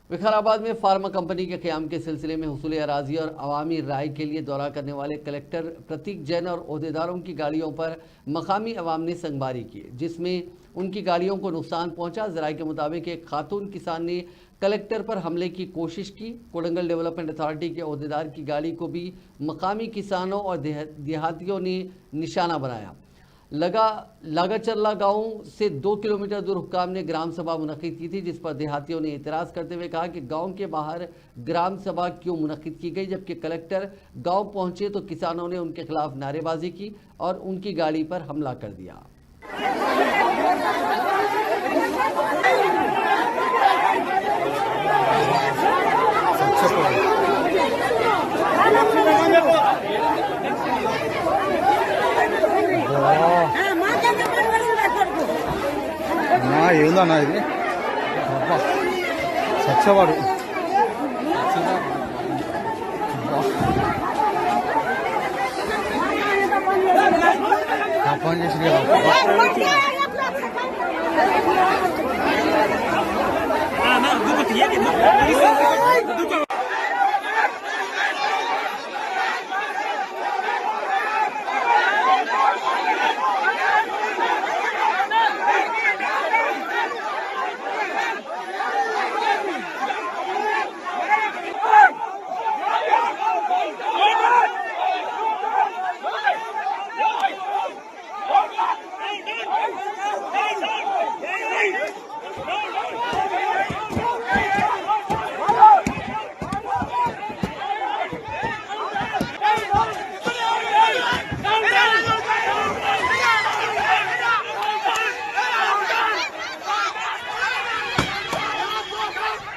विकाराबाद में pharma company के क़याम के सिलसिले में हुसूल अराजी और अवामी राय के लिए दौरा करने वाले कलेक्टर प्रतीक जैन और ओहदेदारों की गाड़ियों पर मकामी अवाम ने संगबारी की, जिसमें उनकी गाड़ियों को नुकसान पहुंचा। ज़राए के मुताबिक एक खातून किसान ने कलेक्टर पर हमले की कोशिश की। कोडंगल डेवलपमेंट अथॉरिटी के ओहदेदार की गाड़ी को भी मकामी किसानों और देहातियों ने निशाना बनाया। लागाचरला गांव से 2 किलोमीटर दूर हुक्काम ने ग्राम सभा मुनक्किद की थी, जिस पर देहातियों ने एतराज़ करते हुए कहा कि गांव के बाहर ग्राम सभा क्यों मुनक्किद की गई, जबकि कलेक्टर गांव पहुंचे तो किसानों ने उनके खिलाफ नारेबाजी की और उनकी गाड़ी पर हमला कर दिया। ఏందన్నా ఇది సచ్చవాడు పని చేసి